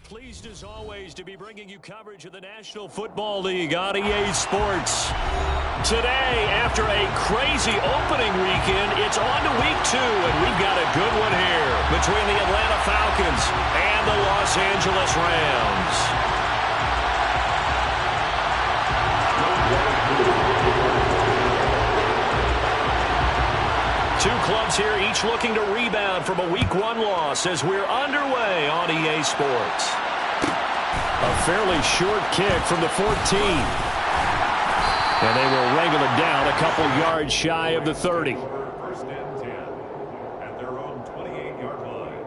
Pleased as always to be bringing you coverage of the National Football League on EA Sports. Today, after a crazy opening weekend, it's on to week 2, and we've got a good one here between the Atlanta Falcons and the Los Angeles Rams. Two clubs here, each looking to rebound from a Week 1 loss as we're underway on EA Sports. A fairly short kick from the 14. And they will wrangle it down a couple yards shy of the 30. First and 10 at their own 28-yard line.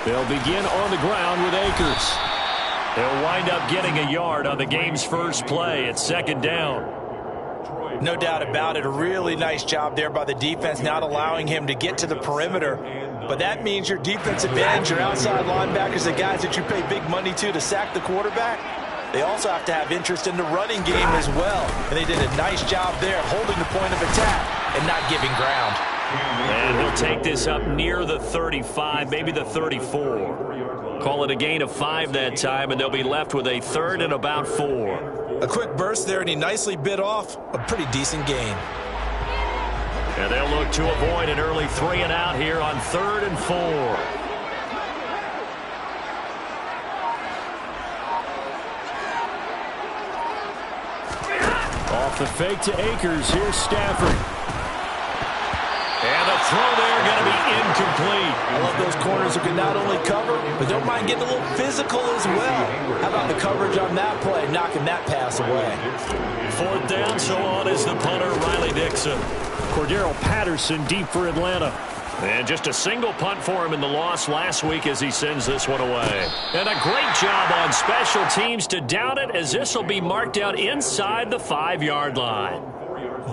They'll begin on the ground with Akers. They'll wind up getting a yard on the game's first play. It's second down. No doubt about it. A really nice job there by the defense, not allowing him to get to the perimeter. But that means your defensive ends, your outside linebackers, the guys that you pay big money to sack the quarterback, they also have to have interest in the running game as well. And they did a nice job there holding the point of attack and not giving ground. And he'll take this up near the 35, maybe the 34. Call it a gain of 5 that time, and they'll be left with a third and about 4. A quick burst there, and he nicely bit off a pretty decent gain. And they'll look to avoid an early 3 and out here on 3rd and 4. Off the fake to Akers. Here's Stafford. And the throw there going to be incomplete. I love those corners who can not only cover, but don't mind getting a little physical as well. How about the coverage on that play, knocking that pass away? 4th down, so on is the punter, Riley Dixon. Cordero Patterson deep for Atlanta. And just a single punt for him in the loss last week as he sends this one away. And a great job on special teams to down it as this will be marked out inside the 5-yard line.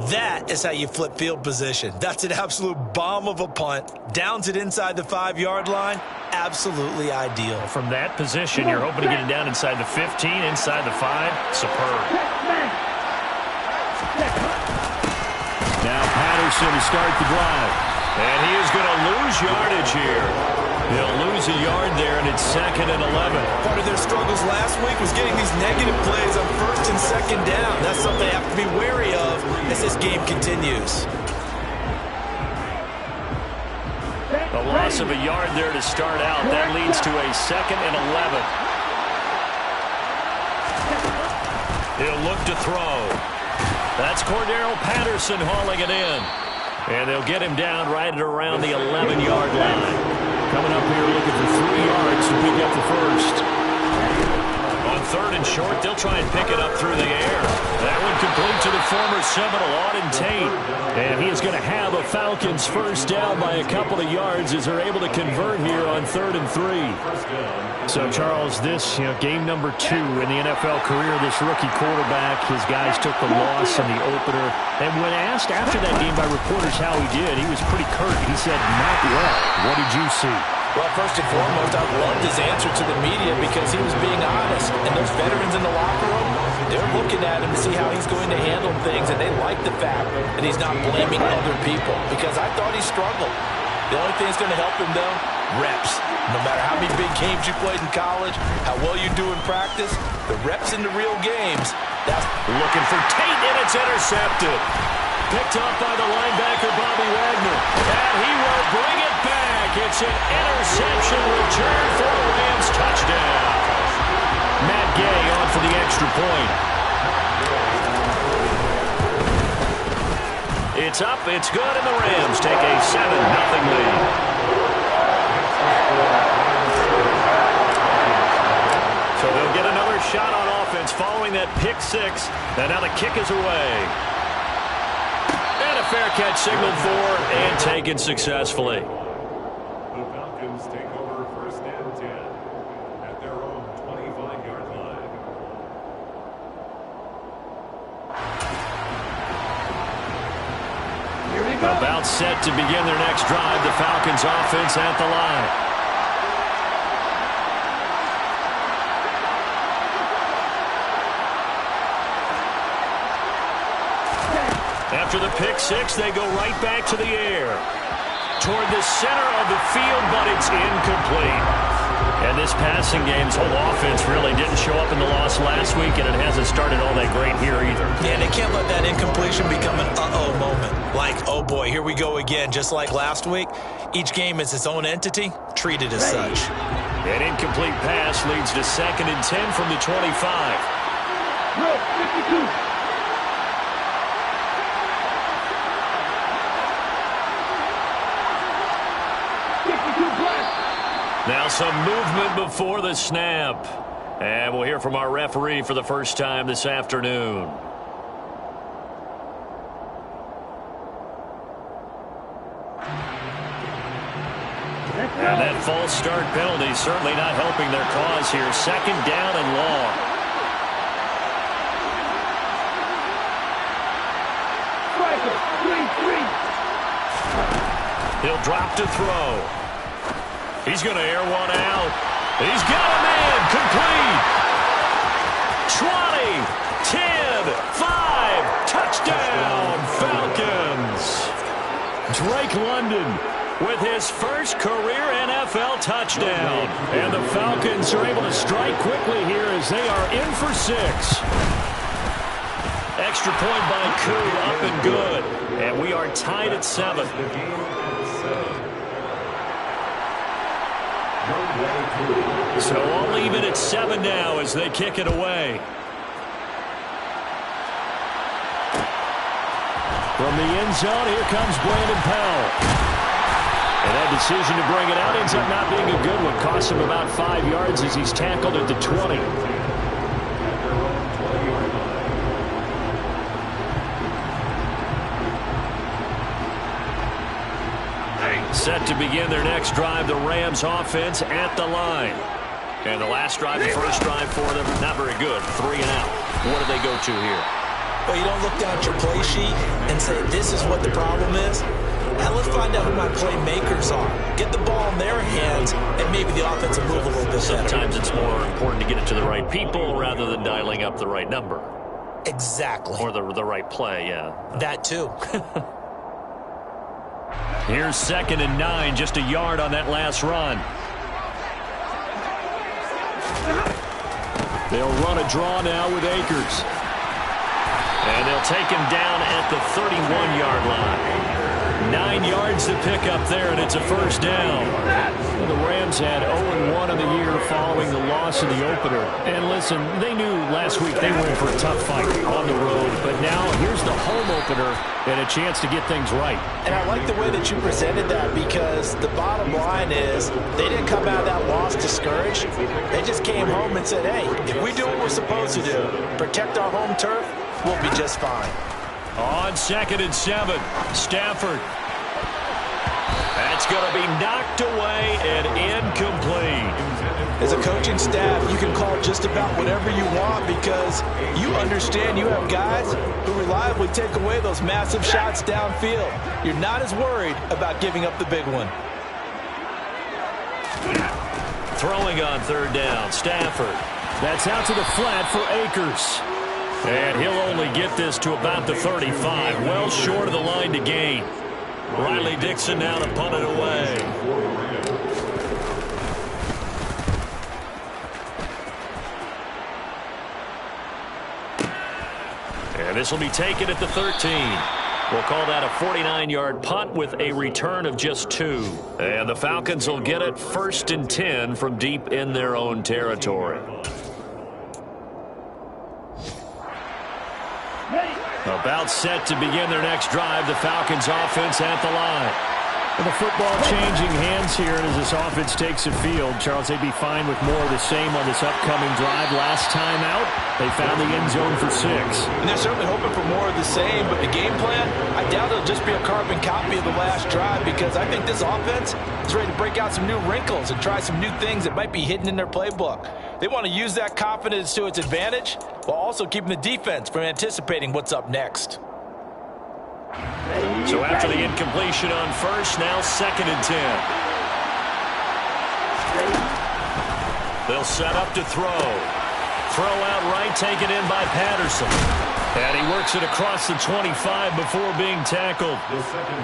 That is how you flip field position. That's an absolute bomb of a punt. Downs it inside the 5-yard line. Absolutely ideal. From that position, you're hoping to get it down inside the 15, inside the 5. Superb. Now Patterson to start the drive. And he is going to lose yardage here. He'll lose a yard there, and it's 2nd and 11. Part of their struggles last week was getting these negative plays on 1st and 2nd down. That's something they have to be wary of as this game continues. A loss of a yard there to start out. That leads to a 2nd and 11. He'll look to throw. That's Cordero Patterson hauling it in. And they'll get him down right at around the 11-yard line. Coming up here looking for 3 yards to pick up the first. On 3rd and short, they'll try and pick it up through the air. That one complete to the former Seminole, Auden Tate. And he is going to have a Falcons first down by a couple of yards as they're able to convert here on 3rd and 3. So, Charles, this game number 2 in the NFL career, this rookie quarterback, his guys took the loss in the opener. And when asked after that game by reporters how he did, he was pretty curt. He said, not well. What did you see? Well, first and foremost, I loved his answer to the media because he was being honest. And those veterans in the locker room, they're looking at him to see how he's going to handle things. And they like the fact that he's not blaming other people because I thought he struggled. The only thing that's going to help him, though, reps. No matter how many big games you played in college, how well you do in practice, the reps in the real games, that's looking for Tate, and it's intercepted. Picked up by the linebacker, Bobby Wagner. And he will bring it back. It's an interception return for the Rams touchdown. Matt Gay on for the extra point. It's up, it's good, and the Rams take a 7-0 lead. So they'll get another shot on offense following that pick 6. And now the kick is away. And a fair catch signaled for and taken successfully. The Falcons take over 1st and 10 at their own 25-yard line. Here we About set to begin their next drive. The Falcons offense at the line. After the pick six, they go right back to the air. Toward the center of the field, but it's incomplete. And this passing game's whole offense really didn't show up in the loss last week, and it hasn't started all that great here either. Yeah, they can't let that incompletion become an uh-oh moment. Like, oh boy, here we go again, just like last week. Each game is its own entity, treated as such. An incomplete pass leads to 2nd and 10 from the 25. 52. Now some movement before the snap. And we'll hear from our referee for the first time this afternoon. And that false start penalty certainly not helping their cause here. 2nd down and long. He'll drop to throw. He's going to air one out. He's got him in. Complete. 20, 10, 5. Touchdown, Falcons. Drake London with his first career NFL touchdown. And the Falcons are able to strike quickly here as they are in for 6. Extra point by Koo, up and good. And we are tied at 7. So all even at 7 now as they kick it away. From the end zone, here comes Brandon Powell. And that decision to bring it out ends up not being a good one. Costs him about 5 yards as he's tackled at the 20. Set to begin their next drive, the Rams offense at the line. And the last drive, the first drive for them, not very good. 3 and out. What do they go to here? Well, you don't look down at your play sheet and say, this is what the problem is. Now let's find out who my playmakers are. Get the ball in their hands, and maybe the offense will move a little bit better. Sometimes it's more important to get it to the right people rather than dialing up the right number. Exactly. Or the right play, yeah. That too. Here's 2nd and 9, just a yard on that last run. They'll run a draw now with Akers. And they'll take him down at the 31-yard line. 9 yards to pick up there, and it's a first down. Well, the Rams had 0-1 in the year following the loss in the opener. And listen, they knew last week they were in for a tough fight on the road. But now here's the home opener and a chance to get things right. And I like the way that you presented that, because the bottom line is they didn't come out of that loss discouraged. They just came home and said, hey, if we do what we're supposed to do, protect our home turf, we'll be just fine. On 2nd and 7, Stafford. That's going to be knocked away and incomplete. As a coaching staff, you can call just about whatever you want, because you understand you have guys who reliably take away those massive shots downfield. You're not as worried about giving up the big one. Throwing on 3rd down, Stafford. That's out to the flat for Akers. And he'll only get this to about the 35, well short of the line to gain. Riley Dixon now to punt it away. And this will be taken at the 13. We'll call that a 49-yard punt with a return of just 2. And the Falcons will get it 1st and 10 from deep in their own territory. About set to begin their next drive, the Falcons offense at the line. And the football changing hands here as this offense takes the field. Charles, they'd be fine with more of the same on this upcoming drive. Last time out, they found the end zone for 6. And they're certainly hoping for more of the same, but the game plan, I doubt it'll just be a carbon copy of the last drive, because I think this offense is ready to break out some new wrinkles and try some new things that might be hidden in their playbook. They want to use that confidence to its advantage while also keeping the defense from anticipating what's up next. So after the incompletion on first, now 2nd and 10. They'll set up to throw. Throw out right, taken in by Patterson. And he works it across the 25 before being tackled.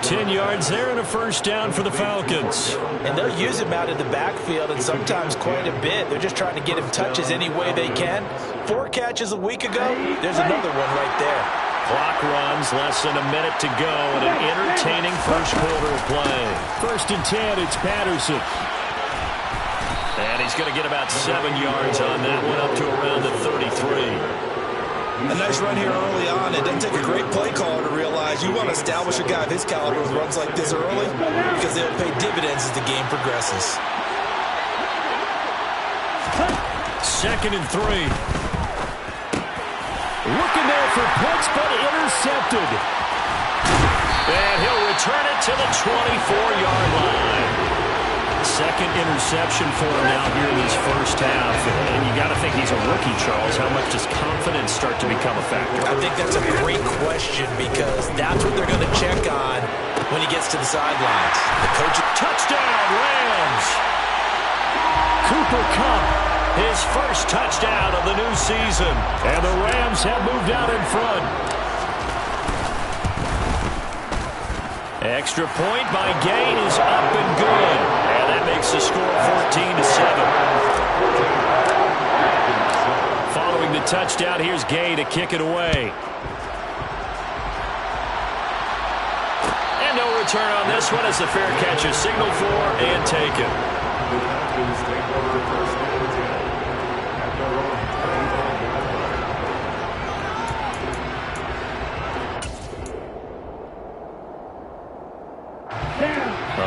10 yards there and a first down for the Falcons. And they'll use him out in the backfield, and sometimes quite a bit. They're just trying to get him touches any way they can. 4 catches a week ago. There's another one right there. Clock runs, less than a minute to go, and an entertaining first quarter of play. 1st and 10, it's Patterson. And he's going to get about 7 yards on that one, up to around the 33. A nice run here early on. It doesn't take a great play caller to realize you want to establish a guy of his caliber who runs like this early because they'll pay dividends as the game progresses. 2nd and 3. Looking there for Pitts, but intercepted. And he'll return it to the 24-yard line. 2nd interception for him now here in this first half. And you got to think he's a rookie, Charles. How much does confidence start to become a factor? I think that's a great question because that's what they're going to check on when he gets to the sidelines. The coach. Touchdown, Rams! Cooper Kupp, his first touchdown of the new season. And the Rams have moved out in front. Extra point by Gain is up and good. And that makes the score 14-7. Following the touchdown, here's Gay to kick it away. And no return on this one as the fair catch is signaled for and taken. The Falcons take over 1st and 10 at their own 25.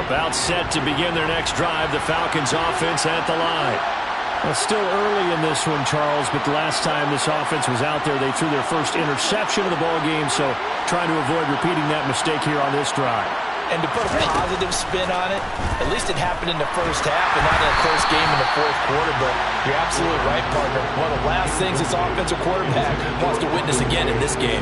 About set to begin their next drive, the Falcons offense at the line. Well, still early in this one, Charles, but the last time this offense was out there, they threw their first interception of the ball game, so trying to avoid repeating that mistake here on this drive. And to put a positive spin on it, at least it happened in the first half and not in a close game in the 4th quarter, but you're absolutely right, partner. One of the last things this offensive quarterback wants to witness again in this game.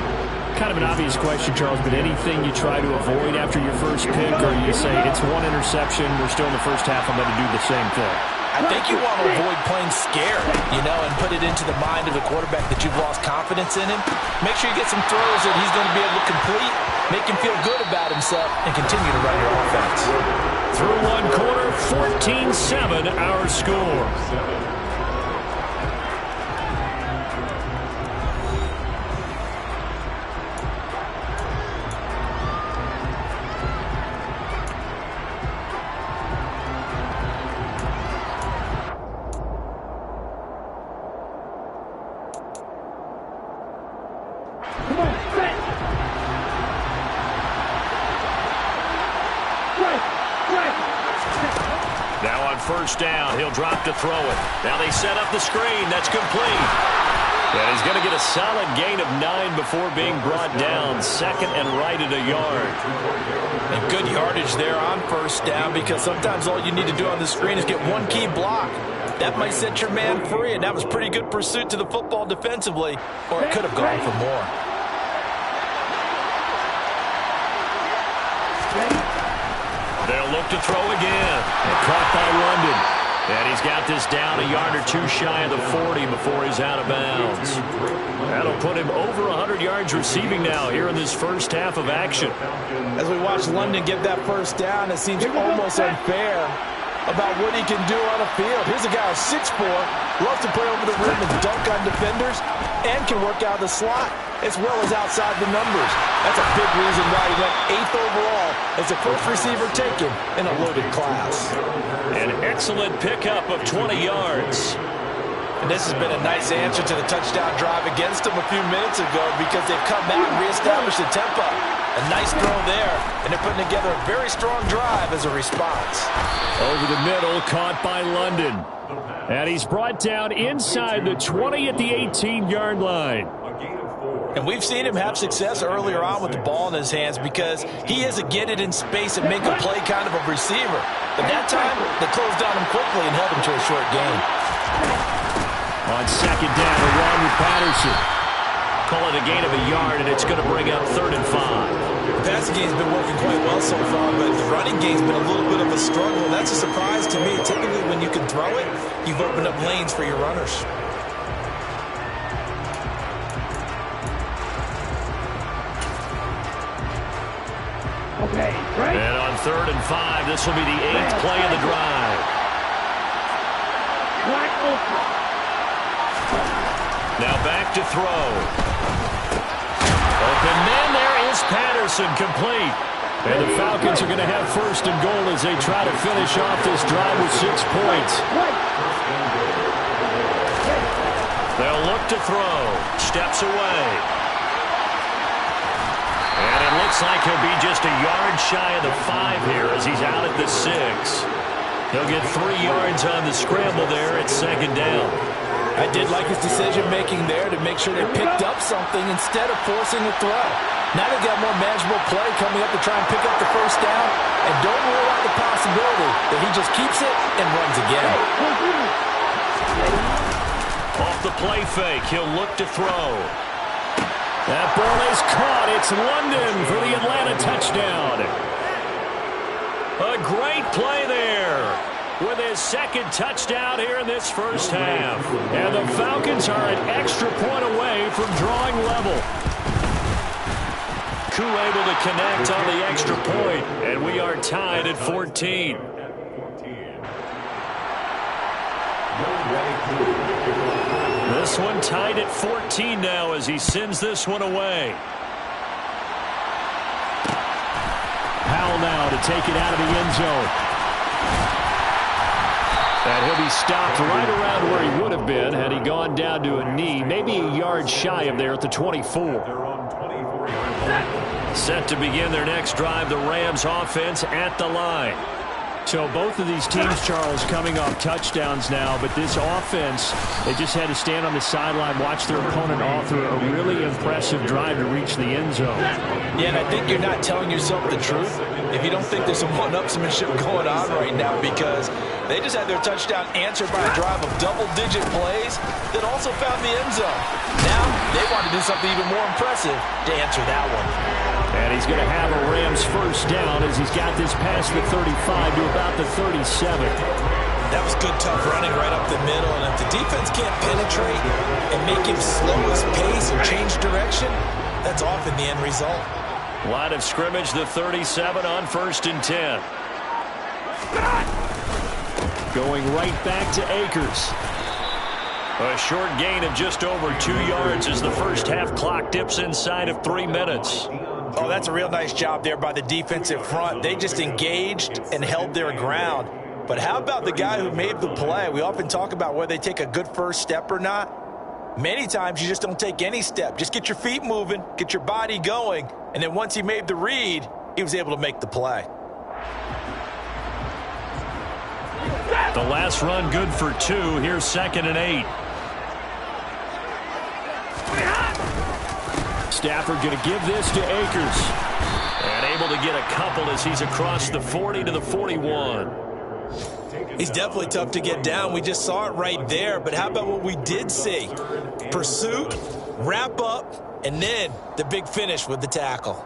Kind of an obvious question, Charles, but anything you try to avoid after your first pick, or you say it's one interception, we're still in the first half, I'm going to do the same thing? I think you want to avoid playing scared, and put it into the mind of the quarterback that you've lost confidence in him. Make sure you get some throws that he's going to be able to complete, make him feel good about himself, and continue to run your offense. Through one quarter, 14-7 our score. Now on first down, he'll drop to throw it. Now they set up the screen. That's complete. And he's going to get a solid gain of 9 before being brought down. 2nd and right at a yard. And good yardage there on first down because sometimes all you need to do on the screen is get one key block. That might set your man free, and that was pretty good pursuit to the football defensively, or it could have gone for more. They'll look to throw again. And caught by London. And he's got this down a yard or two shy of the 40 before he's out of bounds. That'll put him over 100 yards receiving now here in this first half of action. As we watch London get that first down, it seems almost unfair about what he can do on a field. Here's a guy who's 6'4", loves to play over the rim and dunk on defenders, and can work out of the slot as well as outside the numbers. That's a big reason why he went 8th overall as the first receiver taken in a loaded class. An excellent pickup of 20 yards. And this has been a nice answer to the touchdown drive against them a few minutes ago because they've come out and reestablished the tempo. A nice throw there, and they're putting together a very strong drive as a response. Over the middle, caught by London. And he's brought down inside the 20 at the 18-yard line. And we've seen him have success earlier on with the ball in his hands because he is a get it in space and make a play kind of a receiver. But that time, they closed on him quickly and held him to a short gain. On second down, a run with Patterson. Call it a gain of a yard, and it's going to bring up 3rd and 5. passing game's been working quite well so far, but the running game's been a little bit of a struggle. That's a surprise to me. Typically, when you can throw it, you've opened up lanes for your runners. Okay, right. And on 3rd and 5, this will be the 8th play of the drive. Now back to throw. Open man, there is Patterson, complete. And the Falcons are going to have 1st and goal as they try to finish off this drive with 6 points. They'll look to throw. Steps away. And it looks like he'll be just a yard shy of the 5 here as he's out at the 6. He'll get 3 yards on the scramble there at 2nd down. I did like his decision-making there to make sure they picked up something instead of forcing a throw. Now they've got more manageable play coming up to try and pick up the 1st down, and don't rule out the possibility that he just keeps it and runs again. Off the play fake, he'll look to throw. That ball is caught. It's London for the Atlanta touchdown. A great play there with his 2nd touchdown here in this 1st half. And the Falcons are an extra point away from drawing level. Koo able to connect on the extra point, and we are tied at 14. This one tied at 14 now as he sends this one away. Powell now to take it out of the end zone. And he'll be stopped right around where he would have been had he gone down to a knee, maybe a yard shy of there at the 24. Set to begin their next drive, the Rams offense at the line. So both of these teams, Charles, coming off touchdowns now, but this offense, they just had to stand on the sideline, watch their opponent author a really impressive drive to reach the end zone. Yeah, and I think you're not telling yourself the truth if you don't think there's some one-upsmanship going on right now, because they just had their touchdown answered by a drive of double-digit plays that also found the end zone. Now they want to do something even more impressive to answer that one. And he's going to have a Rams 1st down as he's got this past the 35 to about the 37. That was good, tough running right up the middle. And if the defense can't penetrate and make him slow his pace or change direction, that's often the end result. Line of scrimmage, the 37 on 1st and 10. Going right back to Akers. A short gain of just over 2 yards as the 1st half clock dips inside of 3 minutes. Oh, that's a real nice job there by the defensive front. They just engaged and held their ground. But how about the guy who made the play? We often talk about whether they take a good first step or not. Many times you just don't take any step. Just get your feet moving, get your body going, and then once he made the read, he was able to make the play. The last run good for 2. Here's 2nd and 8. Stafford going to give this to Akers. And able to get a couple as he's across the 40 to the 41. He's definitely tough to get down. We just saw it right there. But how about what we did see? Pursuit, wrap up, and then the big finish with the tackle.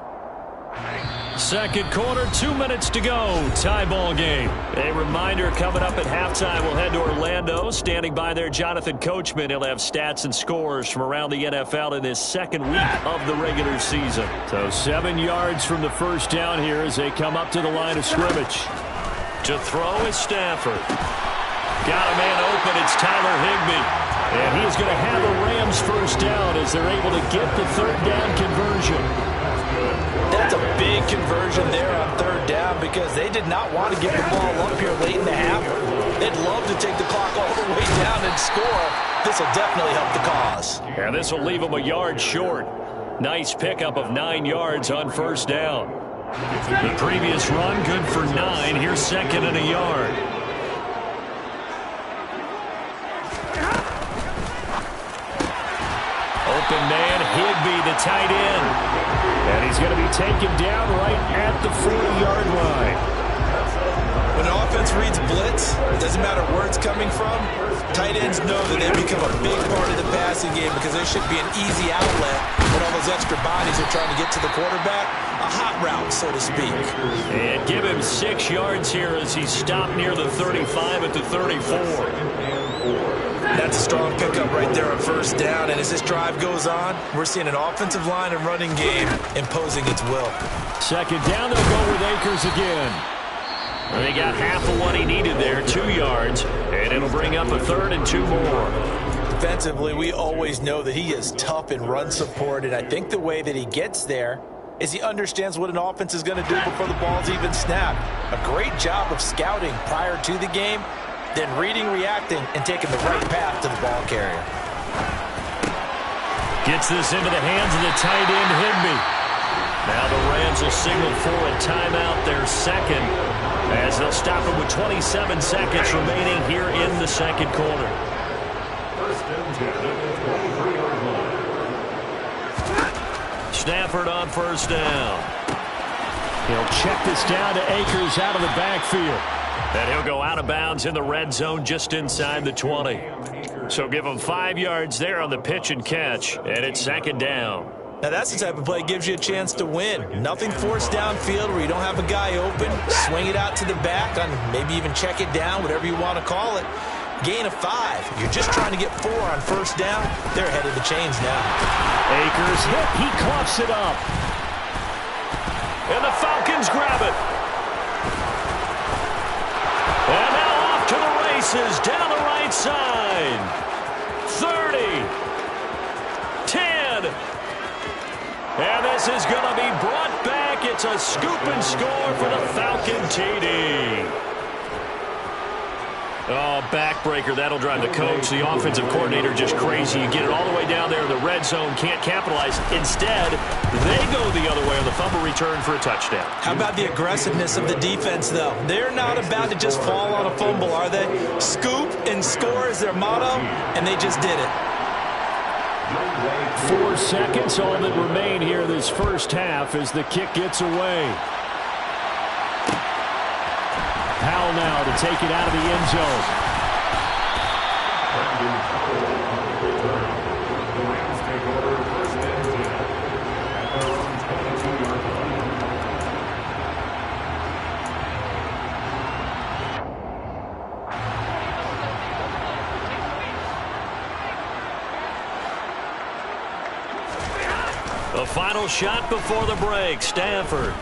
2nd quarter, 2 minutes to go. Tie ball game. A reminder coming up at halftime. We'll head to Orlando. Standing by there, Jonathan Coachman. He'll have stats and scores from around the NFL in this 2nd week of the regular season. So 7 yards from the 1st down here as they come up to the line of scrimmage. To throw is Stafford. Got a man open. It's Tyler Higbee. And he is going to have a Rams 1st down as they're able to get the 3rd down conversion. That's a big conversion there on 3rd down because they did not want to get the ball up here late in the half. They'd love to take the clock all the way down and score. This will definitely help the cause. And this will leave them a yard short. Nice pickup of 9 yards on 1st down. The previous run good for 9. Here's 2nd and a yard. Open man, Higbee, the tight end. And he's going to be taken down right at the 40-yard line. When an offense reads blitz, it doesn't matter where it's coming from, tight ends know that they become a big part of the passing game because there should be an easy outlet when all those extra bodies are trying to get to the quarterback. hot route, so to speak. And give him 6 yards here as he stopped near the 35 at the 34. That's a strong pickup right there on first down. And as this drive goes on, we're seeing an offensive line and running game imposing its will. Second down, they'll go with Akers again. They got half of what he needed there, 2 yards, and it'll bring up a 3rd and 2 more. Defensively, we always know that he is tough in run support, and I think the way that he gets there is he understands what an offense is going to do before the ball's even snapped. A great job of scouting prior to the game, then reading, reacting, and taking the right path to the ball carrier. Gets this into the hands of the tight end, Higbee. Now the Rams will signal for a timeout, their second, as they'll stop it with 27 seconds remaining here in the second quarter. First and 10 at the 23-yard line. Stafford on first down. He'll check this down to Akers out of the backfield. And he'll go out of bounds in the red zone just inside the 20. So give him 5 yards there on the pitch and catch, and it's second down. Now that's the type of play that gives you a chance to win. Nothing forced downfield where you don't have a guy open. Swing it out to the back, on maybe even check it down, whatever you want to call it. Gain of 5. You're just trying to get 4 on first down. They're ahead of the chains now. Akers hit. He coughs it up. And the Falcons grab it. And now off to the races down the right side. 30. 10. And this is going to be brought back. It's a scoop and score for the Falcon TD. Oh, backbreaker. That'll drive the coach, the offensive coordinator, just crazy. You get it all the way down there in the red zone, can't capitalize. Instead, they go the other way on the fumble return for a touchdown. How about the aggressiveness of the defense, though? They're not about to just fall on a fumble, are they? Scoop and score is their motto, and they just did it. 4 seconds, all that remain here this first half as the kick gets away. Powell now to take it out of the end zone. The Rams take over first and 10 at their own 22-yard line. The final shot before the break. Stafford.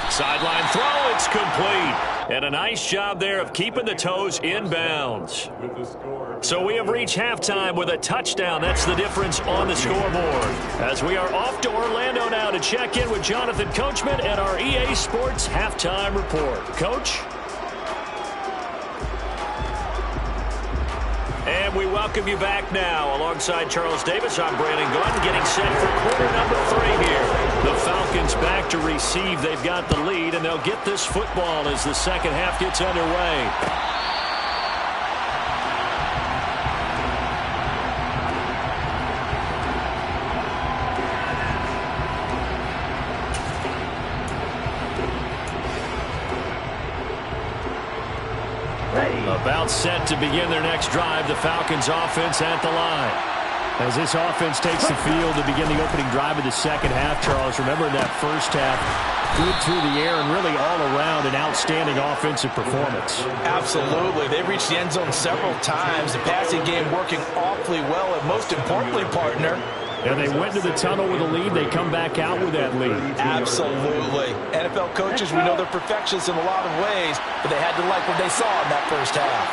Sideline throw. It's complete. And a nice job there of keeping the toes in bounds. With the score. So we have reached halftime with a touchdown. That's the difference on the scoreboard. As we are off to Orlando now to check in with Jonathan Coachman and our EA Sports Halftime Report. Coach? And we welcome you back now. Alongside Charles Davis, I'm Brandon Gordon, getting set for quarter number 3 here. The Falcons back to receive. They've got the lead, and they'll get this football as the second half gets underway. About set to begin their next drive, the Falcons offense at the line. As this offense takes the field to begin the opening drive of the second half, Charles, remember in that first half, good through the air and really all around an outstanding offensive performance. Absolutely. They reached the end zone several times. The passing game working awfully well, and most importantly, partner, and they went to the tunnel with a lead. They come back out with that lead. Absolutely. NFL coaches, we know they're perfectionists in a lot of ways, but they had to like what they saw in that first half.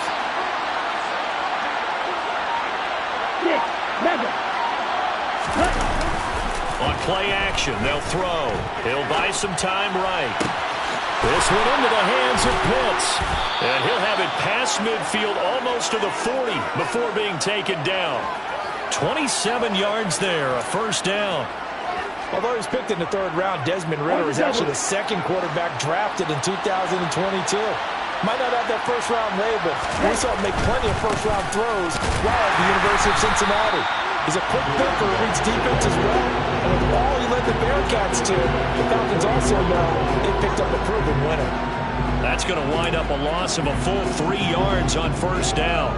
6, 7. On play action, they'll throw. He'll buy some time right. This one into the hands of Pitts. And he'll have it past midfield almost to the 40 before being taken down. 27 yards there, a first down. Although he was picked in the 3rd round, Desmond Ridder is actually the 2nd quarterback drafted in 2022. Might not have that first-round label. We saw him make plenty of first-round throws while at the University of Cincinnati. He's a quick thinker, reads defense as well. And with all he led the Bearcats to, the Falcons also know they picked up a proven winner. That's going to wind up a loss of a full 3 yards on first down.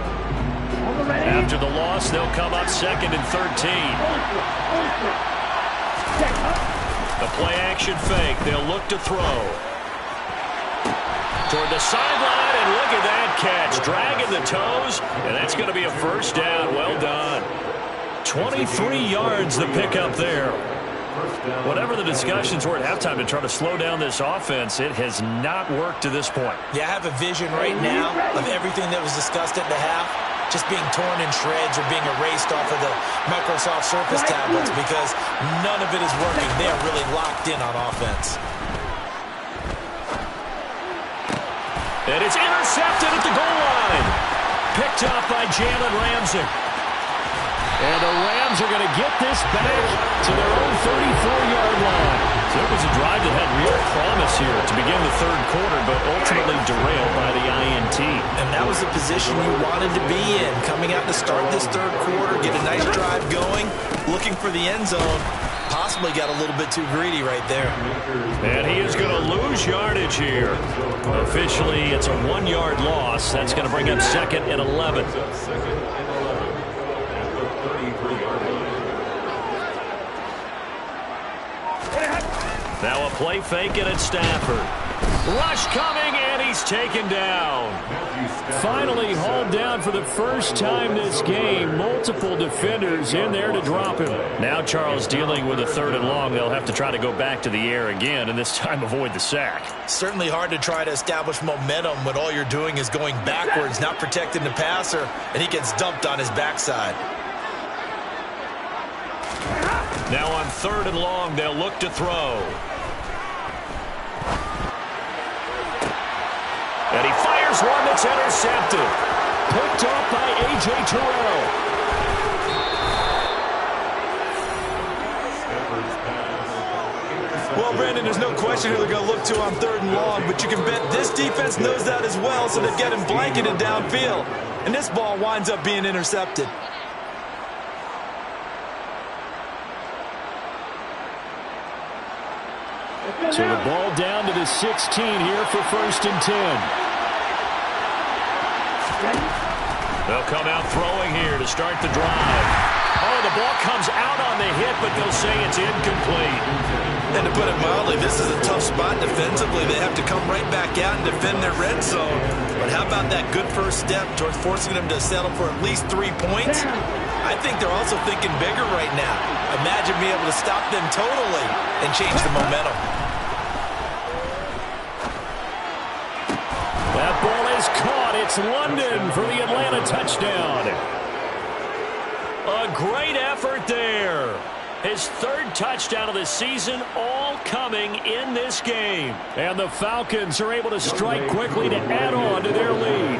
After the loss, they'll come up 2nd and 13. A play-action fake. They'll look to throw. Toward the sideline, and look at that catch. Dragging the toes, and that's going to be a first down. Well done. 23 yards the pickup there. Whatever the discussions were at halftime to try to slow down this offense, it has not worked to this point. Yeah, I have a vision right now of everything that was discussed at the half just being torn in shreds or being erased off of the Microsoft Surface tablets because none of it is working. They are really locked in on offense. And it's intercepted at the goal line. Picked up by Jalen Ramsey. And the Rams are going to get this back to their own 34-yard line. So it was a drive that had real promise here to begin the third quarter, but ultimately derailed by the INT. And that was the position you wanted to be in. Coming out to start this third quarter, get a nice drive going, looking for the end zone. Possibly got a little bit too greedy right there. And he is going to lose yardage here. Officially, it's a 1-yard loss. That's going to bring up 2nd and 11. Now a play fake it at Stafford. Rush coming, and he's taken down. Finally hauled down for the first time this game. Multiple defenders in there to drop him. Now Charles dealing with a 3rd and long. They'll have to try to go back to the air again, and this time avoid the sack. Certainly hard to try to establish momentum when all you're doing is going backwards, not protecting the passer, and he gets dumped on his backside. Now on 3rd and long, they'll look to throw. And he fires one that's intercepted. Picked up by A.J. Terrell. Well, Brandon, there's no question who they're going to look to on 3rd and long, but you can bet this defense knows that as well, so they've got him blanketed downfield. And this ball winds up being intercepted. So the ball down to the 16 here for 1st and 10. They'll come out throwing here to start the drive. Oh, the ball comes out on the hit, but they'll say it's incomplete. And to put it mildly, this is a tough spot defensively. They have to come right back out and defend their red zone. But how about that good first step towards forcing them to settle for at least 3 points? I think they're also thinking bigger right now. Imagine being able to stop them totally and change the momentum. That ball is caught. It's London for the Atlanta touchdown. A great effort there. His 3rd touchdown of the season, all coming in this game. And the Falcons are able to strike quickly to add on to their lead.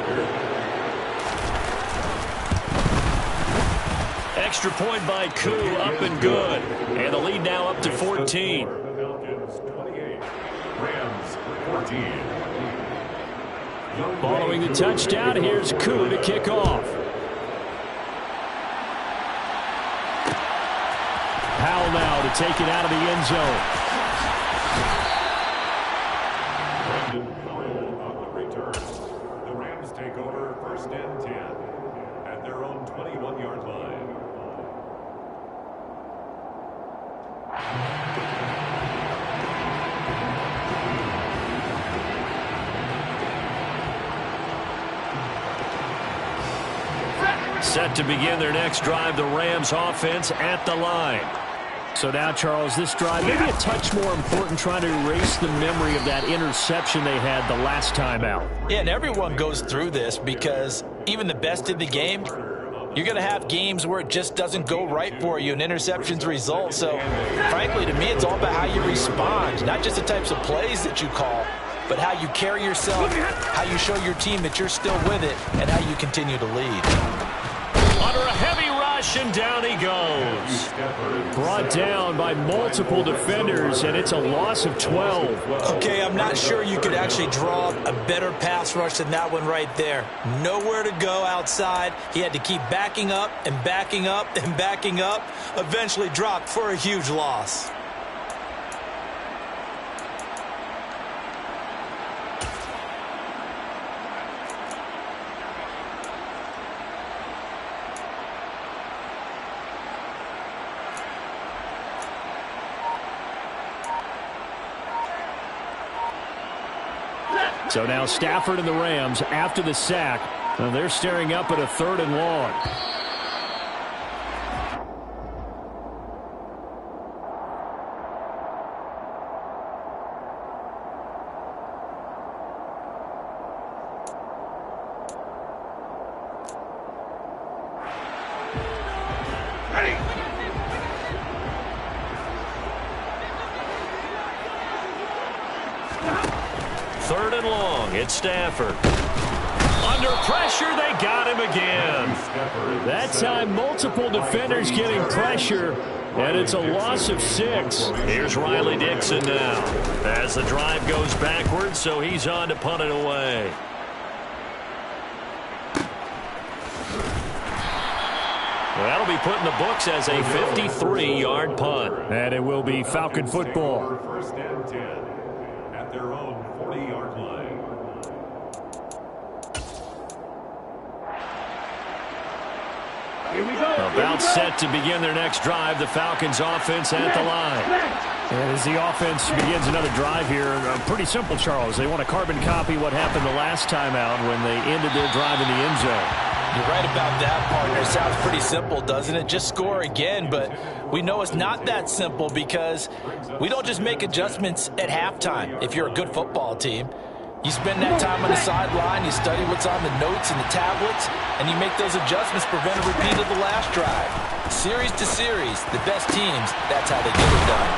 Extra point by Koo, up and good. And the lead now up to 14. Falcons 28, Rams 14. Following the touchdown, here's Koo to kick off. Powell now to take it out of the end zone. Brandon Powell on the return. The Rams take over 1st and 10 at their own 21-yard line. Set to begin their next drive, the Rams offense at the line. So now, Charles, this drive maybe a touch more important, trying to erase the memory of that interception they had the last time out. Yeah, and everyone goes through this because even the best in the game, you're going to have games where it just doesn't go right for you and interceptions result. So, frankly, to me, it's all about how you respond, not just the types of plays that you call, but how you carry yourself, how you show your team that you're still with it, and how you continue to lead. Under a heavy rush, and down he goes. Brought down by multiple defenders, and it's a loss of 12. Okay, I'm not sure you could actually draw a better pass rush than that one right there. Nowhere to go outside. He had to keep backing up and backing up and backing up. Eventually dropped for a huge loss. So now Stafford and the Rams, after the sack, they're staring up at a 3rd and long. It's Stafford. Under pressure, they got him again. That time, multiple defenders getting pressure, and it's a loss of 6. Here's Riley Dixon now. As the drive goes backwards, so he's on to punt it away. That'll be put in the books as a 53-yard punt. And it will be Falcon football. 1st and 10 at their own 40-yard line. Here we go. About set to begin their next drive. The Falcons offense at the line. And as the offense begins another drive here, pretty simple, Charles. They want to carbon copy what happened the last time out when they ended their drive in the end zone. You're right about that, partner. It sounds pretty simple, doesn't it? Just score again, but we know it's not that simple because we don't just make adjustments at halftime if you're a good football team. You spend that time on the sideline, you study what's on the notes and the tablets, and you make those adjustments, prevent a repeat of the last drive. Series to series, the best teams, that's how they get it done.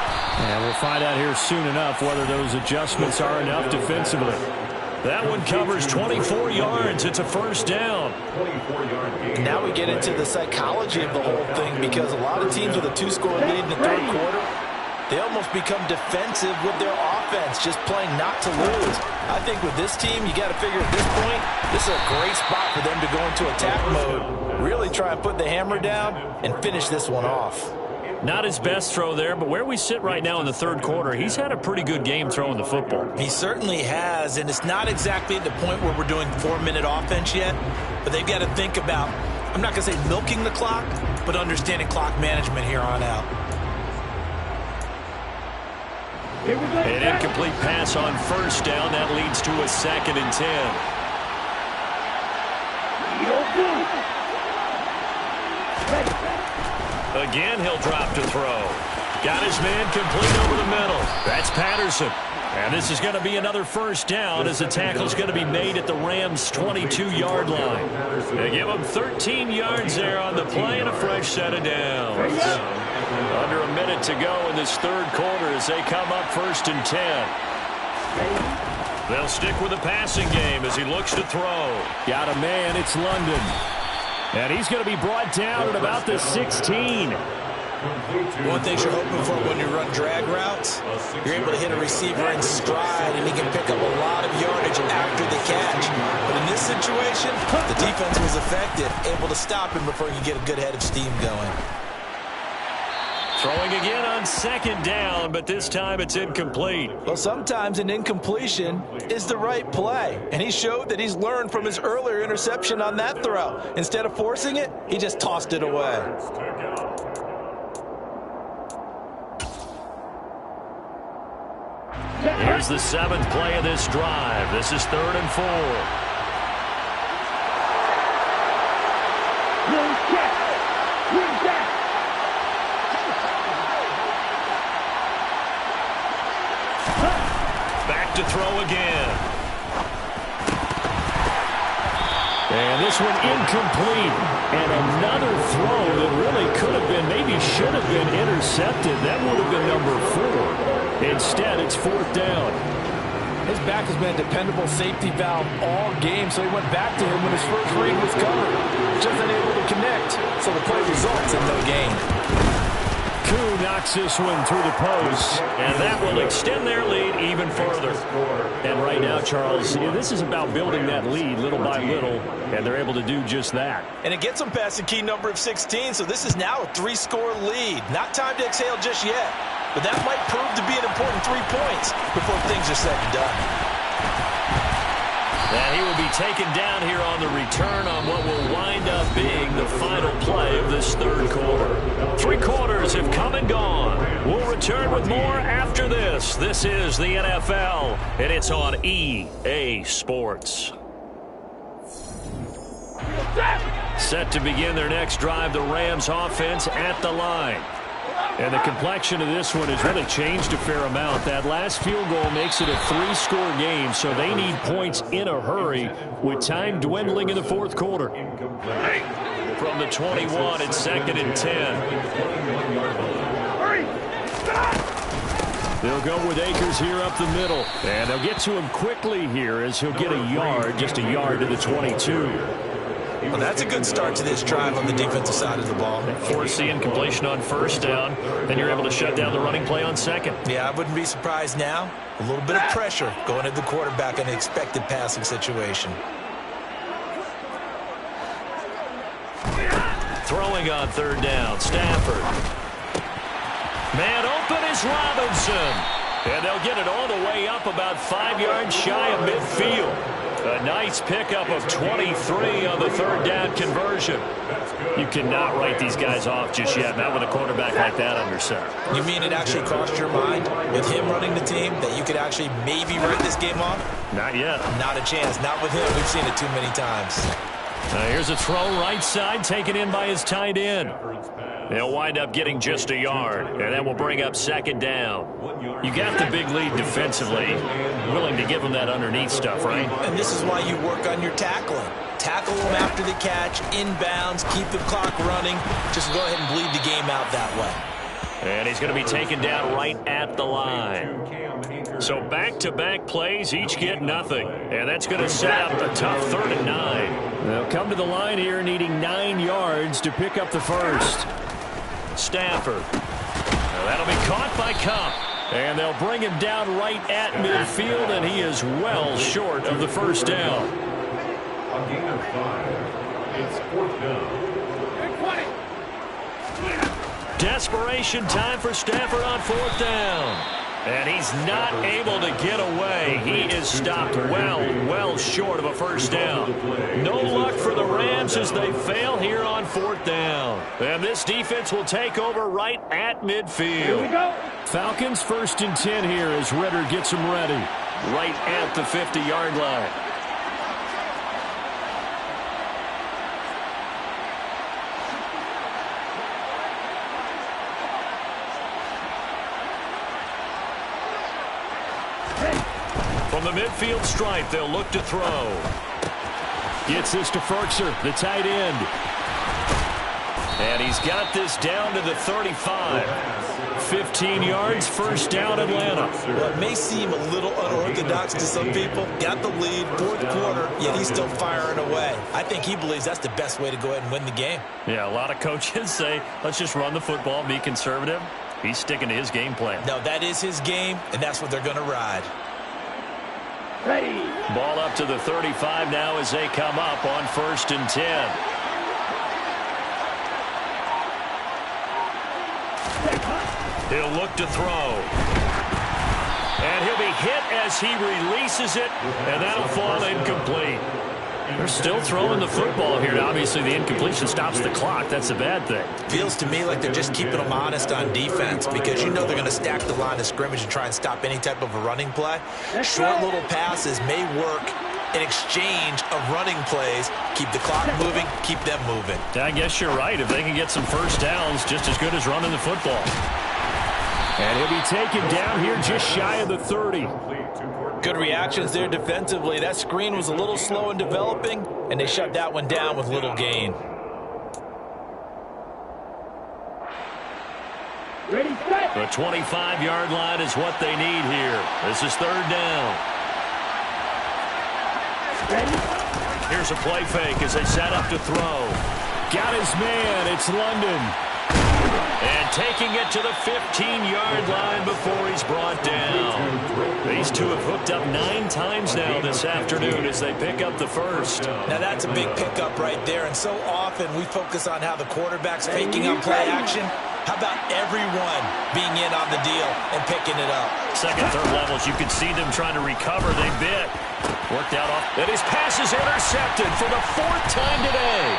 And we'll find out here soon enough whether those adjustments are enough defensively. That one covers 24 yards. It's a 1st down. Now we get into the psychology of the whole thing because a lot of teams with a 2-score lead in the 3rd quarter, they almost become defensive with their offense, just playing not to lose. I think with this team, you got to figure at this point, this is a great spot for them to go into attack mode, really try and put the hammer down and finish this one off. Not his best throw there, but where we sit right now in the 3rd quarter, he's had a pretty good game throwing the football. He certainly has, and it's not exactly at the point where we're doing 4-minute offense yet, but they've got to think about, I'm not going to say milking the clock, but understanding clock management here on out. An incomplete pass on 1st down. That leads to a 2nd and 10. Again, he'll drop to throw. Got his man complete over the middle. That's Patterson. And this is going to be another 1st down as the tackle's going to be made at the Rams' 22-yard line. They give him 13 yards there on the play and a fresh set of downs. Under a minute to go in this 3rd quarter as they come up 1st and 10. They'll stick with the passing game as he looks to throw. Got a man, it's London. And he's going to be brought down at about the 16. One thing you're hoping for when you run drag routes, you're able to hit a receiver in stride, and he can pick up a lot of yardage after the catch. But in this situation, the defense was effective, able to stop him before he could get a good head of steam going. Throwing again on 2nd down, but this time it's incomplete. Well, sometimes an incompletion is the right play, and he showed that he's learned from his earlier interception on that throw. Instead of forcing it, he just tossed it away. Here's the 7th play of this drive. This is 3rd and 4. Back to throw again. And this one incomplete. And another throw that really could have been, maybe should have been intercepted. That would have been number 4. Instead, it's 4th down. His back has been a dependable safety valve all game, so he went back to him when his first read was covered. Just unable to connect, so the play results in no gain. Koo knocks this one through the post, and that will extend their lead even further. And right now, Charles, this is about building that lead little by little, and they're able to do just that. And it gets them past the key number of 16, so this is now a 3-score lead. Not time to exhale just yet, but that might prove to be an important 3 points before things are said and done. And he will be taken down here on the return on what will wind up being the final play of this third quarter. 3 quarters have come and gone. We'll return with more after this. This is the NFL, and it's on EA Sports. Set to begin their next drive, the Rams offense at the line. And the complexion of this one has really changed a fair amount. That last field goal makes it a 3-score game, so they need points in a hurry with time dwindling in the fourth quarter. From the 21, it's 2nd and 10. They'll go with Akers here up the middle. And they'll get to him quickly here as he'll get a yard, just a yard to the 22. Well, that's a good start to this drive on the defensive side of the ball. Force the incompletion on first down. Then you're able to shut down the running play on second. Yeah, I wouldn't be surprised now. A little bit of pressure going at the quarterback in an expected passing situation. Throwing on third down, Stafford. Man open is Robinson. And they'll get it all the way up about 5 yards shy of midfield. A nice pickup of 23 on the third down conversion. You cannot write these guys off just yet, not with a quarterback like that under center. You mean it actually crossed your mind with him running the team that you could actually maybe write this game off? Not yet. Not a chance. Not with him. We've seen it too many times. Here's a throw right side taken in by his tight end. They'll wind up getting just a yard, and that will bring up 2nd down. You got the big lead defensively, willing to give them that underneath stuff, right? And this is why you work on your tackling. Tackle them after the catch, inbounds, keep the clock running. Just go ahead and bleed the game out that way. And he's going to be taken down right at the line. So back-to-back plays, each get nothing. And that's going to set up a tough 3rd and 9. They'll come to the line here needing 9 yards to pick up the first. Stafford. Now that'll be caught by Kupp. And they'll bring him down right at midfield, and he is well short of the first down. A gain of 5. It's 4th down. Desperation time for Stafford on 4th down. And he's not able to get away. He is stopped well short of a first down. No luck for the Rams as they fail here on 4th down. And this defense will take over right at midfield. Here we go. Falcons 1st and 10 here as Ritter gets them ready. Right at the 50-yard line. From the midfield stripe, they'll look to throw. Gets this to Ferkser, the tight end. And he's got this down to the 35. 15 yards, first down, Atlanta. Well, it may seem a little unorthodox to some people. Got the lead, 4th quarter, yet he's still firing away. I think he believes that's the best way to go ahead and win the game. Yeah, a lot of coaches say, let's just run the football, be conservative. He's sticking to his game plan. No, that is his game, and that's what they're going to ride. Ready. Ball up to the 35 now as they come up on 1st and 10. He'll look to throw. And he'll be hit as he releases it, and that'll fall incomplete. They're still throwing the football here. Obviously, the incompletion stops the clock. That's a bad thing. Feels to me like they're just keeping them honest on defense because you know they're going to stack the line of scrimmage and try and stop any type of a running play. Short little passes may work in exchange of running plays. Keep the clock moving, keep them moving. I guess you're right. If they can get some first downs, just as good as running the football. And he'll be taken down here just shy of the 30. Good reactions there defensively. That screen was a little slow in developing, and they shut that one down with little gain. Ready, set. The 25-yard line is what they need here. This is 3rd down. Ready. Here's a play fake as they set up to throw. Got his man. It's London. And taking it to the 15-yard line before he's brought down. These two have hooked up 9 times now this afternoon as they pick up the first. Now that's a big pickup right there, and so often we focus on how the quarterback's faking on play action. How about everyone being in on the deal and picking it up? Second, third levels, you can see them trying to recover. They bit. Worked out off. And his pass is intercepted for the 4th time today.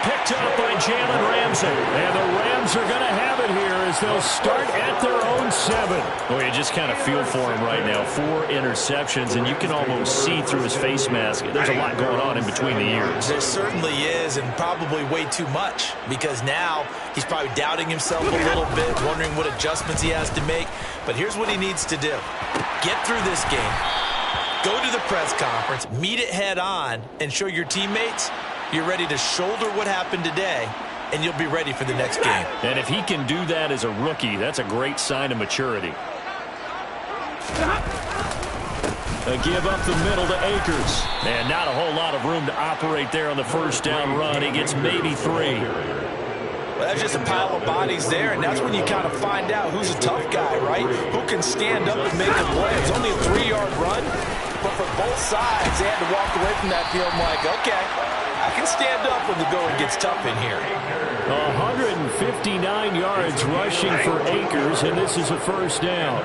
Picked up by Jalen Ramsey. And the Rams are going to have it here as they'll start at their own 7. Well, you just kind of feel for him right now. 4 interceptions, and you can almost see through his face mask. There's a lot going on in between the ears. There certainly is, and probably way too much, because now he's probably doubting himself a little bit, wondering what adjustments he has to make. But here's what he needs to do. Get through this game, go to the press conference, meet it head on, and show your teammates you're ready to shoulder what happened today, and you'll be ready for the next game. And if he can do that as a rookie, that's a great sign of maturity. A give up the middle to Akers. And not a whole lot of room to operate there on the first down run. He gets maybe 3. Well, that's just a pile of bodies there, and that's when you kind of find out who's a tough guy, right? Who can stand up and make a play. It's only a 3-yard run, but for both sides, they had to walk away from that field like, okay, I can stand up when the going gets tough in here. 159 yards rushing for Akers, and this is a first down.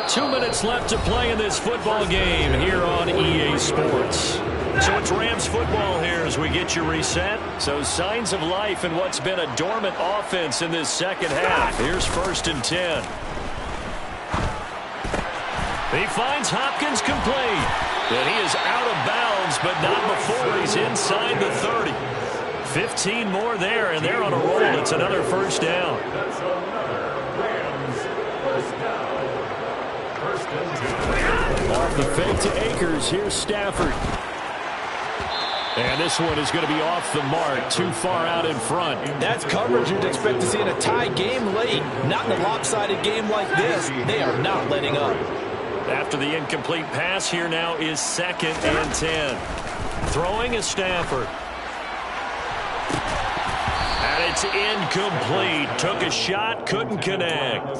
2 minutes left to play in this football game here on EA Sports. So it's Rams football here as we get you reset. So signs of life in what's been a dormant offense in this second half. Here's 1st and 10. He finds Hopkins complete. And he is out of bounds, but not before he's inside the 30. 15 more there, and they're on a roll. It's another first down. Off the fake to Akers. Here's Stafford. And this one is going to be off the mark, too far out in front. That's coverage you'd expect to see in a tie game late. Not in a lopsided game like this. They are not letting up. After the incomplete pass, here now is 2nd and 10. Throwing is Stafford. And it's incomplete. Took a shot, couldn't connect.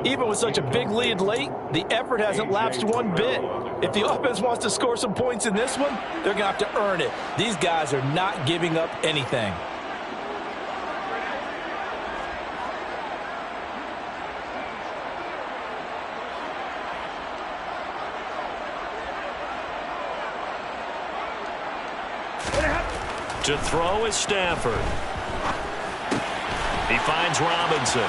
Even with such a big lead late, the effort hasn't lapsed one bit. If the offense wants to score some points in this one, they're going to have to earn it. These guys are not giving up anything. To throw is Stafford. He finds Robinson.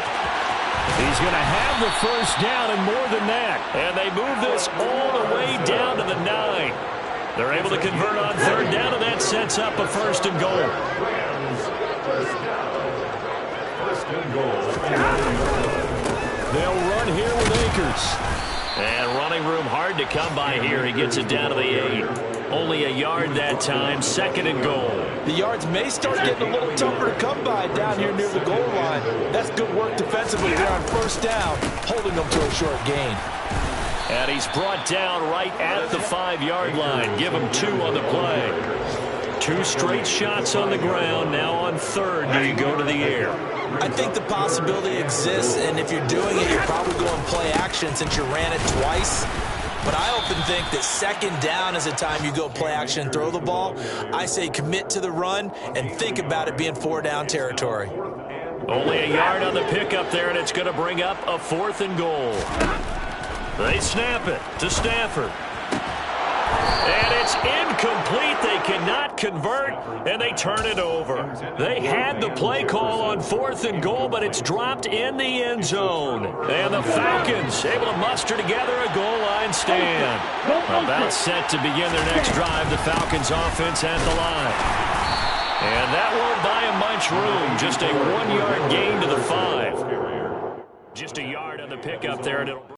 He's going to have the first down and more than that. And they move this all the way down to the 9. They're able to convert on 3rd down, and that sets up a 1st and goal. They'll run here with Akers. And running room hard to come by here. He gets it down to the 8. Only a yard that time, 2nd and goal. The yards may start getting a little tougher to come by down here near the goal line. That's good work defensively there on 1st down, holding them to a short gain. And he's brought down right at the 5-yard line. Give him 2 on the play. 2 straight shots on the ground. Now on 3rd, do you go to the air? I think the possibility exists, and if you're doing it, you're probably going play action since you ran it twice. But I often think that 2nd down is the time you go play action and throw the ball. I say commit to the run and think about it being 4-down territory. Only a yard on the pickup there, and it's going to bring up a 4th and goal. They snap it to Stafford. And it's incomplete. They cannot convert, and they turn it over. They had the play call on 4th and goal, but it's dropped in the end zone. And the Falcons able to muster together a goal line stand. About set to begin their next drive, the Falcons offense at the line. And that won't buy them much room. Just a 1-yard gain to the 5. Just a yard on the pickup there, and it'll